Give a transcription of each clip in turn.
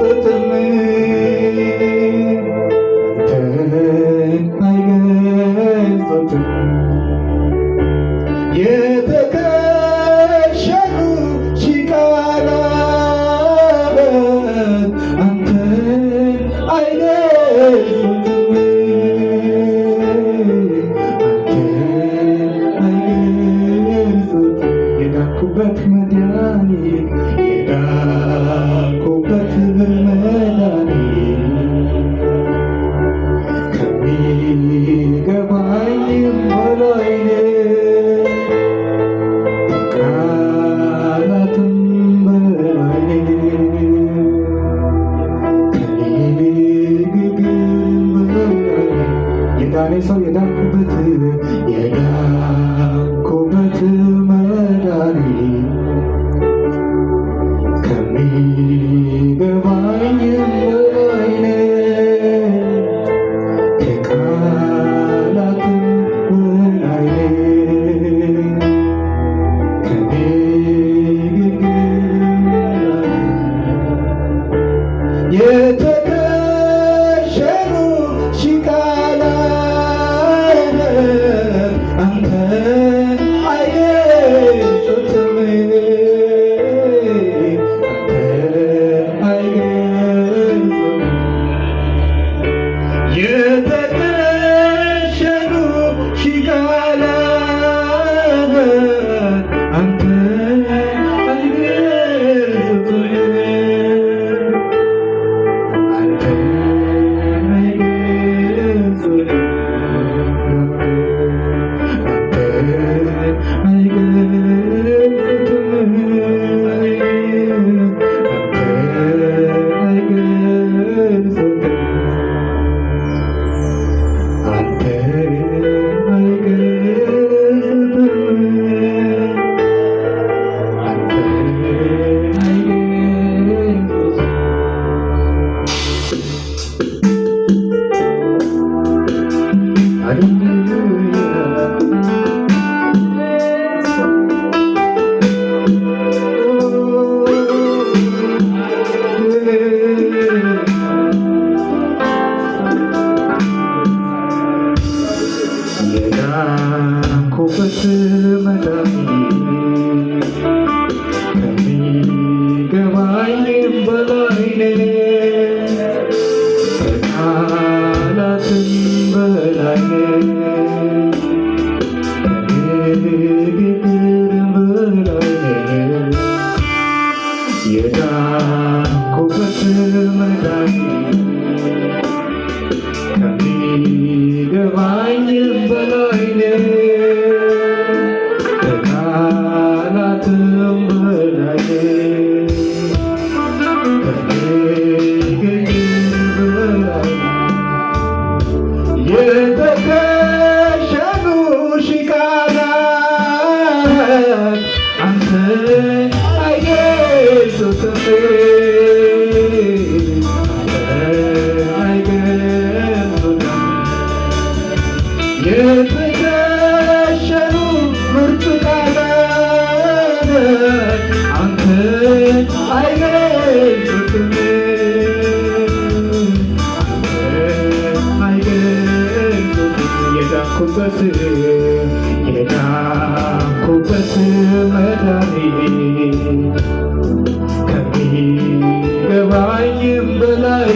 አይገልጹትም አንተን አይገልጹትም የተከሸኑ ሺህ ቃላት አንተን አይገልጹትም የዳንኩበት መድኃኒት የዳንኩበት መድኃኒት ከሚገባኝም በላይ ከቃላትም በላይ ከንግግርም በላይ የዳኔ ሰው የዳንኩበት ከሚገባኝም በላይ ከቃላትም በላይ ከንግግርም በላይ የተከሸኑ ሺህ ቃላት አንተን አይገልጹትም የተከሸኑ ሺህ ቃላት አንተን አይገልጹትም አንተን አይገልጹትም የዳንኩበት መድኃኒት ከሚገባኝም በላይ ከቃላትም በላይ ከንግግርም በላይ የዳንኩበት መድኃኒት ከሚገባኝም በላይ ከቃላትም በላይ ከንግግርም በላይ የተከሸኑ ሺህ ቃላት አንተን አይገልጹትም የተከሸኑ ምርጥ ቃላት አንተን አይገልጹትም አንተን አይገልጹትም የዳንኩበት መድኃኒት ከሚገባኝም በላይ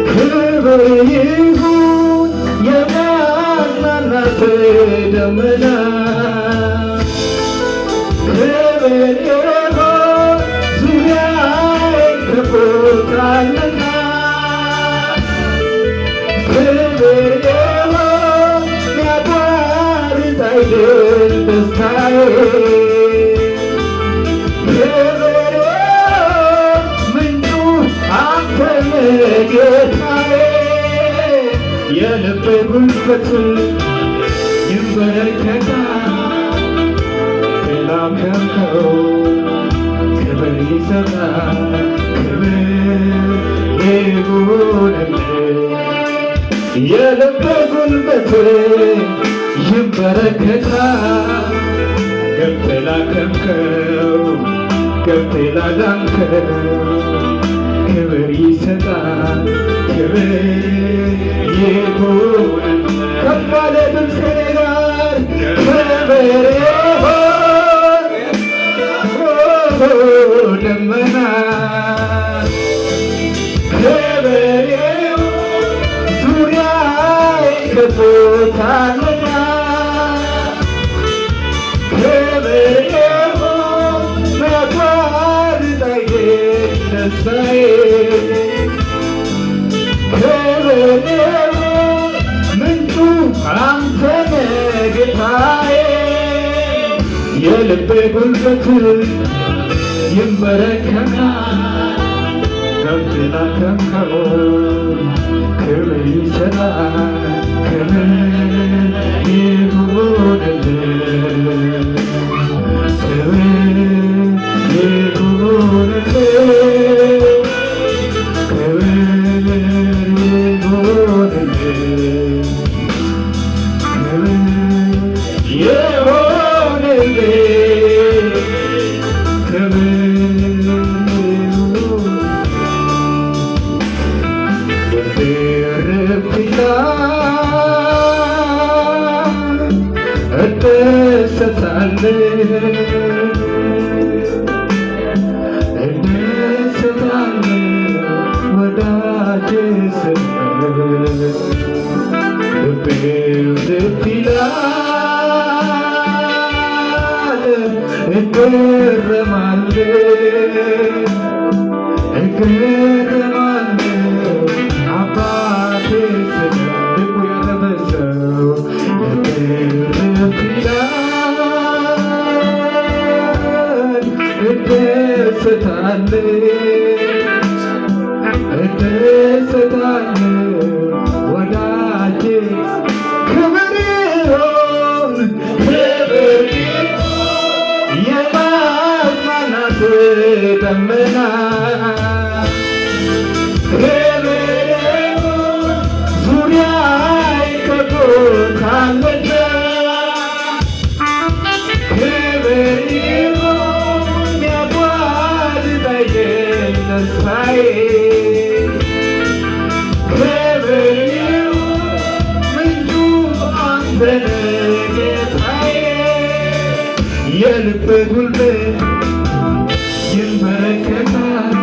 ክብር ይሁን የማናናት ደመና ክብር ይሁን ዙሪያዬን ከቦታልና ክብር ይሁን ሚያቋርጥ አይደል ደስታዬ ጌታዬ የልቤ ጉልበት ይንበረከካል ስላከብከው ክብር ይሰጣል ክብር ይሁንልህ የልብ ጉልበት ይንበረከካል። ገብተህ ላከምከው ገብተህ ላዳንከው ክብር ይሰጣል ክብር ይሁን። ከፍ ባለ ድምፅ ጋር ክብር ይሁን ደመና ክብር ይሁን ዙሪያዬን ከቦታልና ክብር ይሁን ሚያቋርጠኝ ደስታዬ ክብር ይሁን ምንጩ አንተ ነህ ጌታዬ። የልቤ ጉልበት ይንበረከካል ገብተህ ላከምከው ክብር ይሰጣል ክብር ይሁንልህ ክብር ይሁንልህ ክብር ይሁንልህ ክብር ይሁንልህ ክብር እደሰታለሁ ወዳጄ ስምህ ልቤ ልብ ይላል እገረማለሁ አባቴ ስምህ ልቡ ያረበሰው ልቤ ልብ ይላል እደሰታለሁ ወዳጄ ክብር ይሁን የማጽናናት ደመና ክብር ይሁን ዙሪያዬን ከቦታልና ክብር ይሁን ሚያቋርጠኝ ደስታዬ ክብር ይሁን ምንጩ አንተ ነህ ጌታዬ። የልብ ጉልበት ይንበረከካል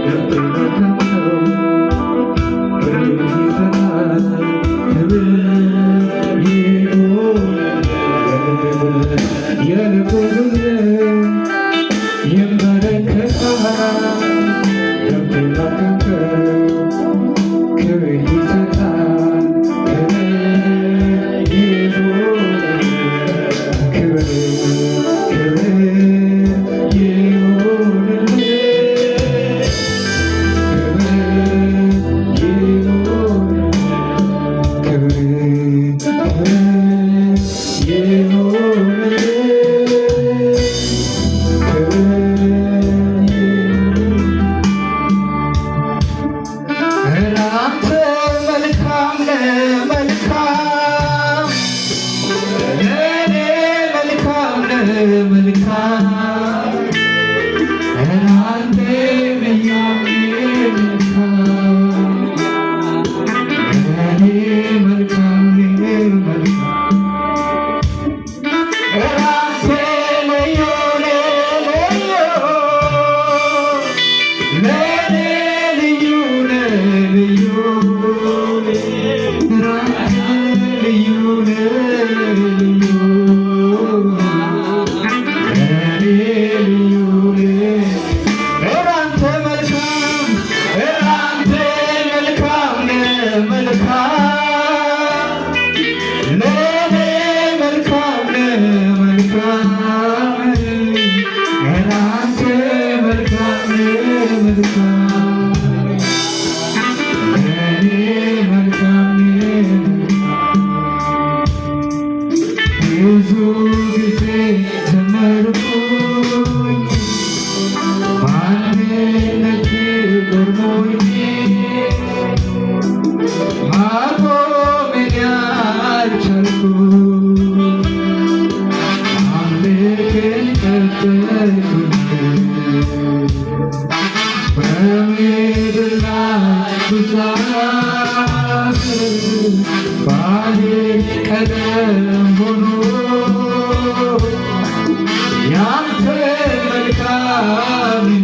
ገብተህ ላከምከው ክብር ይሰጣል ክብር ብዛት ባህር ቀለም ሆኖ ያንተ መልካምነት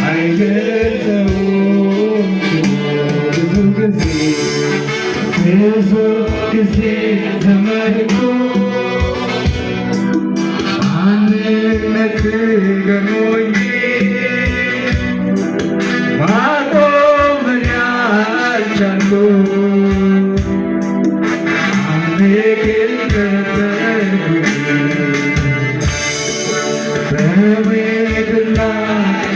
አይገልጸውም ብዙ ጊዜ ተመልክቶ ማንነት ገኖኝ ማቆምን ያልቻልኩት አምልክን በምድርና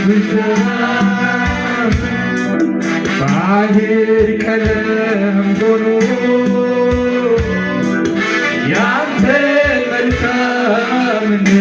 ብዛት ባህር ቀለም ሆኖ ያንተ መልካምነት